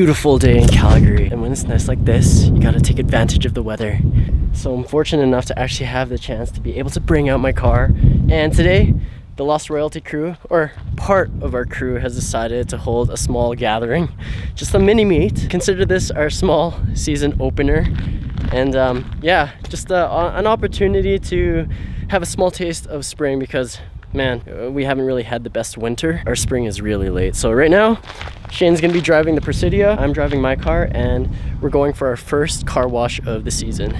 beautiful day in Calgary. And when it's nice like this, you gotta take advantage of the weather. So I'm fortunate enough to actually have the chance to be able to bring out my car. And today, the Lost Royalty crew, or part of our crew, has decided to hold a small gathering. Just a mini meet. Consider this our small season opener. And yeah, just an opportunity to have a small taste of spring because, man, we haven't really had the best winter. Our spring is really late. So right now, Shane's gonna be driving the Presidio. I'm driving my car, and we're going for our first car wash of the season.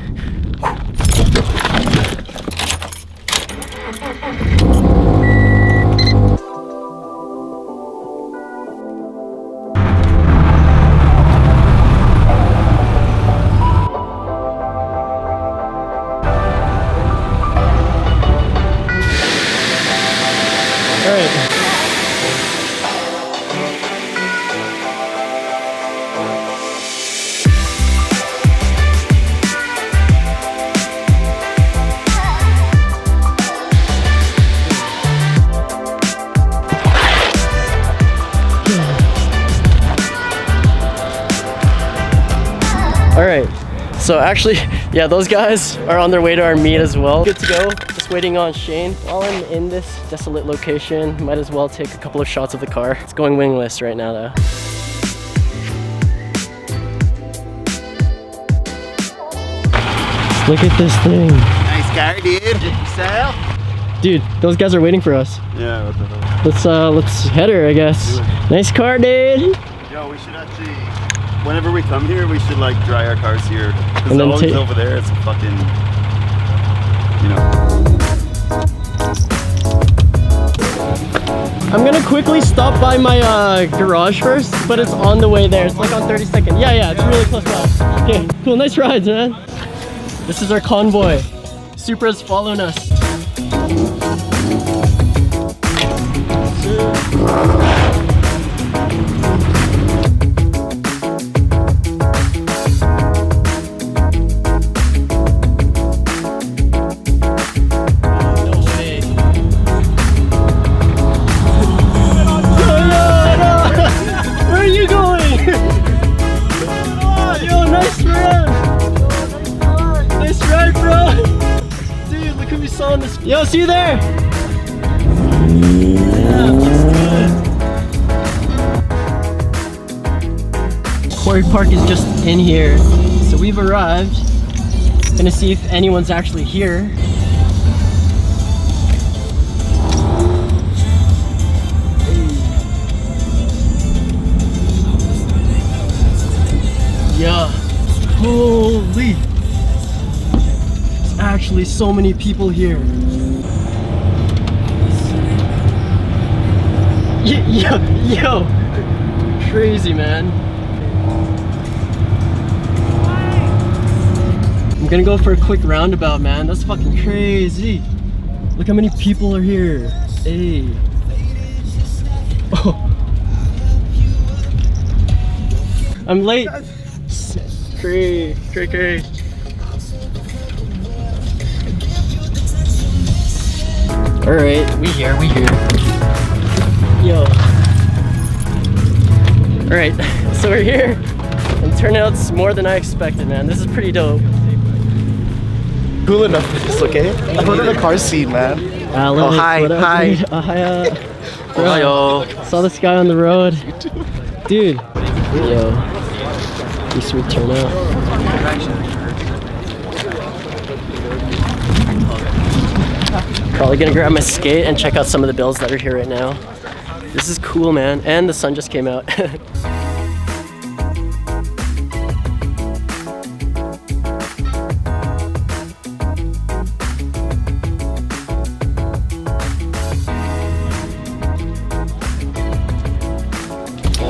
Alright, so actually, yeah, those guys are on their way to our meet as well. Good to go, just waiting on Shane. While I'm in this desolate location, might as well take a couple of shots of the car. It's going wingless right now though. Look at this thing. Nice car, dude. Yourself? Dude, those guys are waiting for us. Yeah, what the hell? Let's head her, I guess. Nice car, dude. Yo, we should actually, whenever we come here, we should like dry our cars here. Because always over there, it's a fucking, you know. I'm gonna quickly stop by my garage first, but it's on the way there. It's like on 32nd. Yeah, it's really close by. Okay, cool, nice rides, man. This is our convoy. Supra's following us. Yo, see you there! Yeah, looks good. Quarry Park is just in here. So we've arrived. Gonna see if anyone's actually here. Yeah. Holy! There's actually so many people here. Yo, crazy, man. I'm gonna go for a quick roundabout, man. That's fucking crazy. Look how many people are here. Hey. Oh. I'm late. Cray. Alright, we here. Yo. Alright, so we're here, and turnout's more than I expected, man. This is pretty dope. Cool enough for this, okay? I've heard of the car scene, man. Oh, hi. Hi. Bro, saw this guy on the road. Dude. Yo. Pretty sweet turnout. Probably gonna grab my skate and check out some of the builds that are here right now. This is cool, man. And the sun just came out.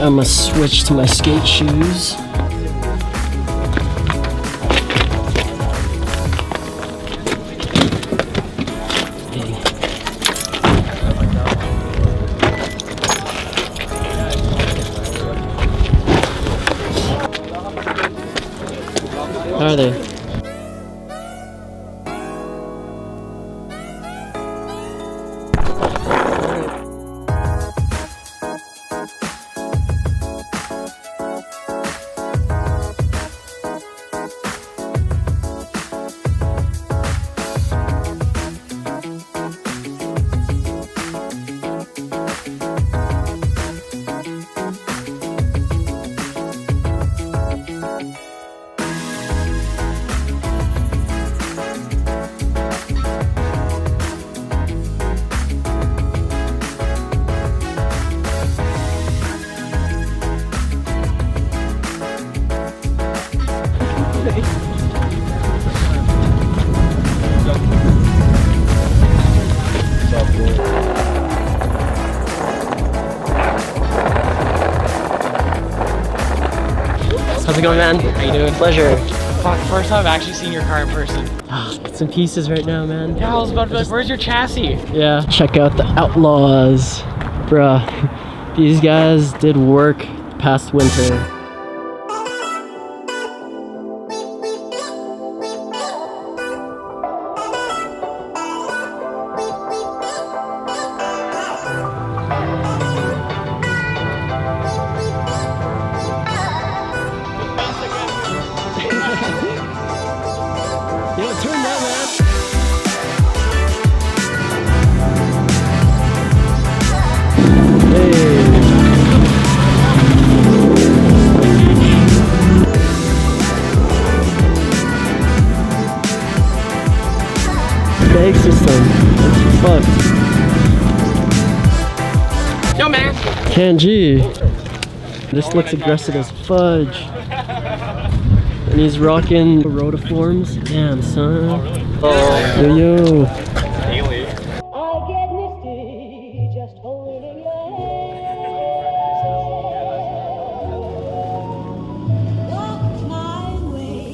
I'm gonna switch to my skate shoes. How are they? How's it going, man? How you doing? Pleasure. Fuck, first time I've actually seen your car in person. It's in pieces right now, man. Yeah, I was about to be like, where's your chassis? Yeah. Check out the Outlaws. Bruh. These guys did work past winter. Yo, turn that, man. Hey. Bag system. Fuck. Yo, man. Kanji. This looks aggressive as fudge. And he's rocking rotiforms. Damn, son. Yo, yo. I get misty just holding your hand. Walk my way.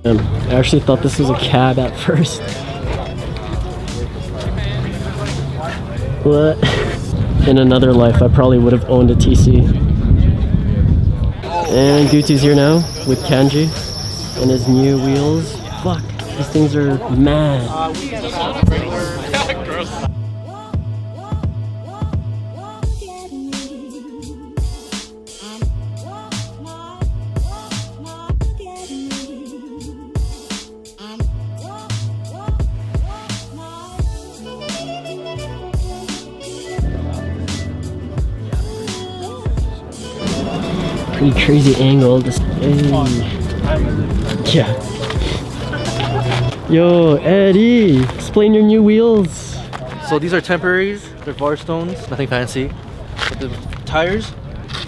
I actually thought this was a cab at first. What? In another life, I probably would have owned a TC. And Gutu's here now with Kanji and his new wheels. Fuck, these things are mad. Walk at me. Walk at me. Pretty crazy angle. Just, yeah. Yo, Eddie, explain your new wheels. So these are temporaries, they're Barstones, nothing fancy. But the tires,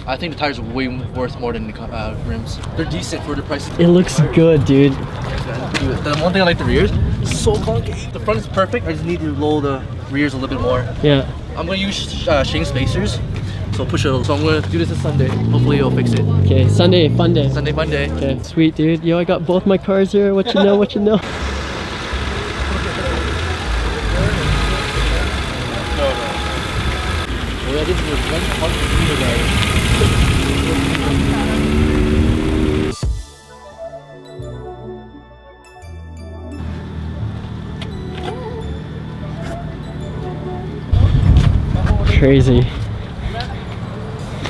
I think the tires are way worth more than the rims. They're decent for the price. It looks good, dude. The one thing I like the rears, so concave. The front is perfect, I just need to roll the rears a little bit more. Yeah. I'm gonna use Shane spacers, so push it a little. So I'm gonna do this this Sunday, hopefully it'll fix it. Okay, Sunday, fun day. Sunday, Monday. Okay, sweet, dude. Yo, I got both my cars here. What you know, what you know. Crazy.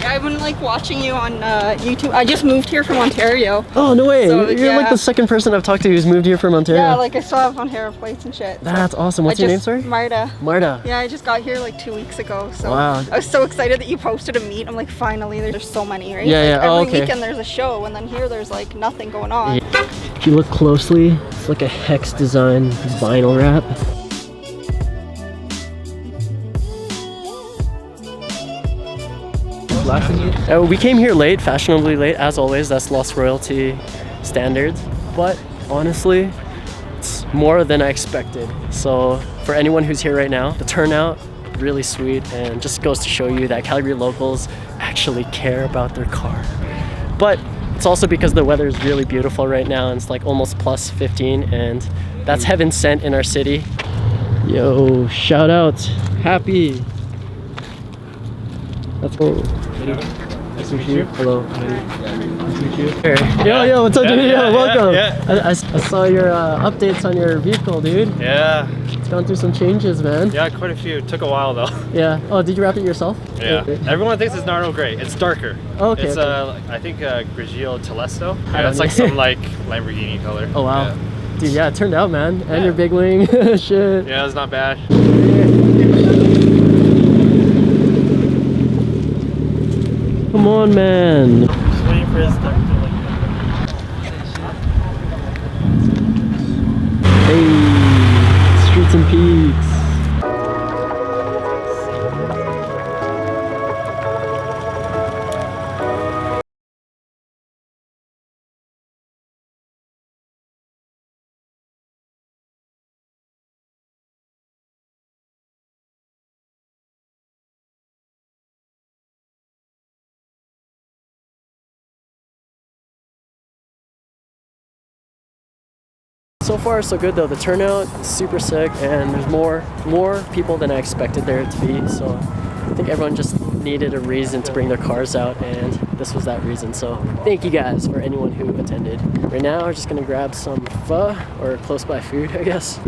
I've been like watching you on YouTube. I just moved here from Ontario. Oh, no way. So, You're like yeah. the second person I've talked to who's moved here from Ontario. Yeah, like I still have Ontario plates and shit. That's awesome. What's your name, sorry? Marta. Marta. Yeah, I just got here like 2 weeks ago. So Wow. I was so excited that you posted a meet. I'm like, finally, there's so many, right? Yeah, like, yeah. Oh, every okay. weekend there's a show, and then here there's like nothing going on. If you look closely, it's like a hex design vinyl wrap. We came here late, fashionably late, as always. That's Lost Royalty standards. But honestly, it's more than I expected. So for anyone who's here right now, the turnout, really sweet, and just goes to show you that Calgary locals actually care about their car. But it's also because the weather is really beautiful right now, and it's like almost plus 15, and that's heaven sent in our city. Yo, shout out, happy. Let's go. Nice to meet you. Hello. Nice to meet you. Yo, what's up, dude? Yo, welcome. I saw your updates on your vehicle, dude. Yeah, It's gone through some changes, man. yeah, quite a few. It took a while though. Yeah. Oh, did you wrap it yourself? Yeah. Everyone thinks it's Nardo Gray. It's darker. Oh, okay, It's okay. I think Grigio Telesto. I Yeah, don't it's like know. some like Lamborghini color. Oh, wow. Yeah, Dude, yeah, it turned out, man. And Yeah. your big wing. Shit. yeah, it's not bad. Come on, man. Just waiting for his stuff to like. Hey, streets and peaks. So far so good though. The turnout is super sick, and there's more people than I expected there to be. So I think everyone just needed a reason to bring their cars out, and this was that reason. So thank you guys for anyone who attended. Right now we're just gonna grab some pho or close by food, I guess.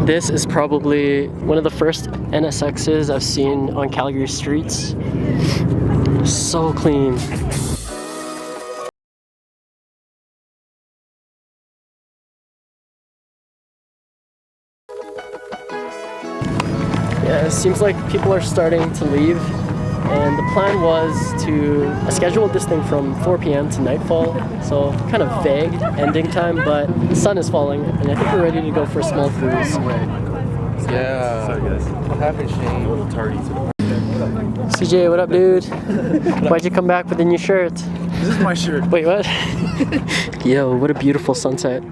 This is probably one of the first NSXs I've seen on Calgary streets. So clean. Yeah, it seems like people are starting to leave, and the plan was to I scheduled this thing from 4 p.m. to nightfall, so kind of vague ending time, but the sun is falling, and I think we're ready to go for a small cruise. Yeah. Sorry guys. What happened, Shane? A little tardy. CJ, what up, dude? Why'd you come back with a new shirt? This is my shirt. Wait, what? Yo, what a beautiful sunset.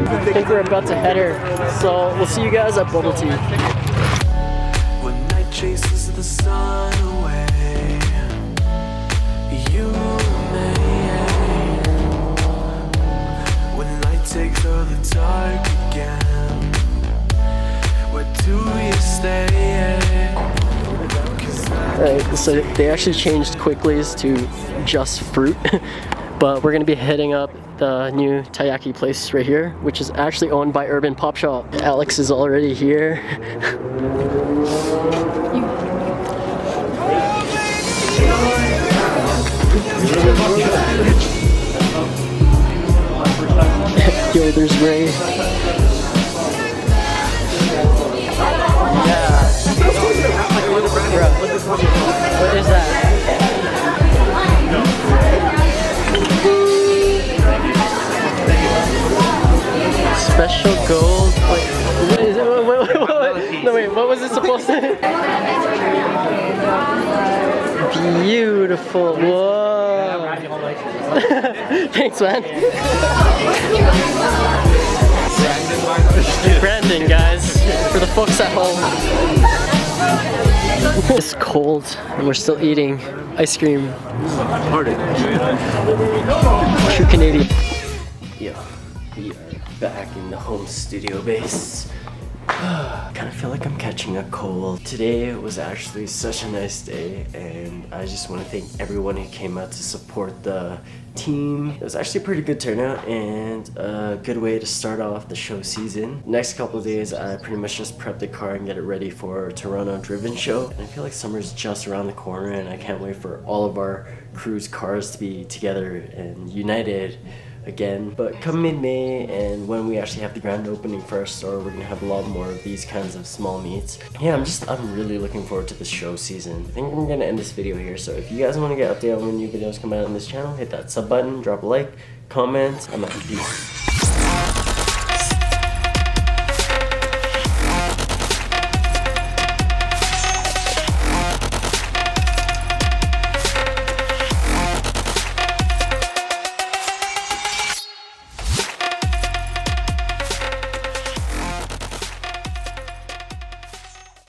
I think we're about to head her, so we'll see you guys at Bubble Tea. When night chases the sun away, you remain. When light takes over the dark again, where do you stay? Alright, so they actually changed Quicklies to just fruit, but we're gonna be hitting up the new taiyaki place right here, which is actually owned by Urban Pop Shop. Alex is already here. Yo, there's Ray. Yeah. Bro, what is that? Special gold. Wait, what is it? Wait. No, wait, what was it supposed to be? Beautiful. Whoa. Thanks, man. Brandon, guys, for the folks at home. It's cold and we're still eating ice cream. True Canadian. Yeah, we are back in the home studio base. Kind of feel like I'm catching a cold. Today was actually such a nice day, and I just want to thank everyone who came out to support the team. It was actually a pretty good turnout and a good way to start off the show season. Next couple of days, I pretty much just prep the car and get it ready for Toronto Driven Show. And I feel like summer's just around the corner, and I can't wait for all of our crew's cars to be together and united again. But come mid-May, and when we actually have the grand opening for our store, we're gonna have a lot more of these kinds of small meets. Yeah, I'm really looking forward to the show season. I think I'm gonna end this video here, so if you guys want to get updated on when new videos come out on this channel, hit that sub button, drop a like, comment. I'm out. Peace.